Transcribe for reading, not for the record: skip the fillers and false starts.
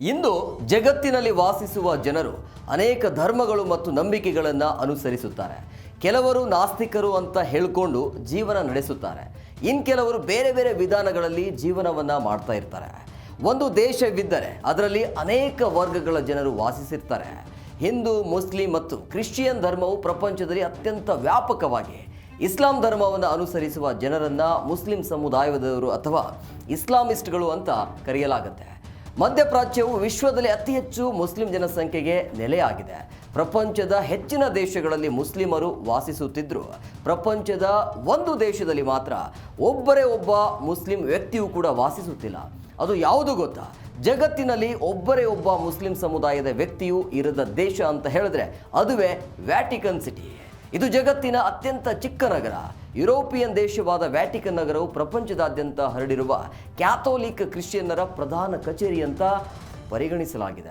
ಇಂದು ಜಗತ್ತಿನಲ್ಲಿ ವಾಸಿಸುವ ಜನರು ಅನೇಕ ಧರ್ಮಗಳು ಮತ್ತು ನಂಬಿಕೆಗಳನ್ನು ಅನುಸರಿಸುತ್ತಾರೆ. ಕೆಲವರು ನಾಸ್ತಿಕರು ಅಂತ ಹೇಳಿಕೊಂಡು ಜೀವನ ನಡೆಸುತ್ತಾರೆ. ಇನ್ನು ಕೆಲವರು ಬೇರೆ ಬೇರೆ ವಿಧಾನಗಳಲ್ಲಿ ಜೀವನವನ್ನು ಮಾಡ್ತಾ ಇರ್ತಾರೆ. ಒಂದು ದೇಶವಿದ್ದರೆ ಅದರಲ್ಲಿ ಅನೇಕ ವರ್ಗಗಳ ಜನರು ವಾಸಿಸಿರ್ತಾರೆ. ಹಿಂದೂ, ಮುಸ್ಲಿಂ ಮತ್ತು ಕ್ರಿಶ್ಚಿಯನ್ ಧರ್ಮವು ಪ್ರಪಂಚದಲ್ಲಿ ಅತ್ಯಂತ ವ್ಯಾಪಕವಾಗಿ ಇಸ್ಲಾಂ ಧರ್ಮವನ್ನು ಅನುಸರಿಸುವ ಜನರನ್ನು ಮುಸ್ಲಿಂ ಸಮುದಾಯದವರು ಅಥವಾ ಇಸ್ಲಾಮಿಸ್ಟ್ಗಳು ಅಂತ ಕರೆಯಲಾಗುತ್ತೆ. ಮಧ್ಯಪ್ರಾಚ್ಯವು ವಿಶ್ವದಲ್ಲಿ ಅತಿ ಹೆಚ್ಚು ಮುಸ್ಲಿಂ ಜನಸಂಖ್ಯೆಗೆ ನೆಲೆಯಾಗಿದೆ. ಪ್ರಪಂಚದ ಹೆಚ್ಚಿನ ದೇಶಗಳಲ್ಲಿ ಮುಸ್ಲಿಮರು ವಾಸಿಸುತ್ತಿದ್ದರು. ಪ್ರಪಂಚದ ಒಂದು ದೇಶದಲ್ಲಿ ಮಾತ್ರ ಒಬ್ಬರೇ ಒಬ್ಬ ಮುಸ್ಲಿಂ ವ್ಯಕ್ತಿಯೂ ಕೂಡ ವಾಸಿಸುತ್ತಿಲ್ಲ. ಅದು ಯಾವುದು ಗೊತ್ತಾ? ಜಗತ್ತಿನಲ್ಲಿ ಒಬ್ಬರೇ ಒಬ್ಬ ಮುಸ್ಲಿಂ ಸಮುದಾಯದ ವ್ಯಕ್ತಿಯೂ ಇರದ ದೇಶ ಅಂತ ಹೇಳಿದ್ರೆ ಅದುವೇ ವ್ಯಾಟಿಕನ್ ಸಿಟಿ. ಇದು ಜಗತ್ತಿನ ಅತ್ಯಂತ ಚಿಕ್ಕ ನಗರ. ಯುರೋಪಿಯನ್ ದೇಶವಾದ ವ್ಯಾಟಿಕನ್ ನಗರವು ಪ್ರಪಂಚದಾದ್ಯಂತ ಹರಡಿರುವ ಕ್ಯಾಥೋಲಿಕ್ ಕ್ರಿಶ್ಚಿಯನ್ನರ ಪ್ರಧಾನ ಕಚೇರಿ ಅಂತ ಪರಿಗಣಿಸಲಾಗಿದೆ.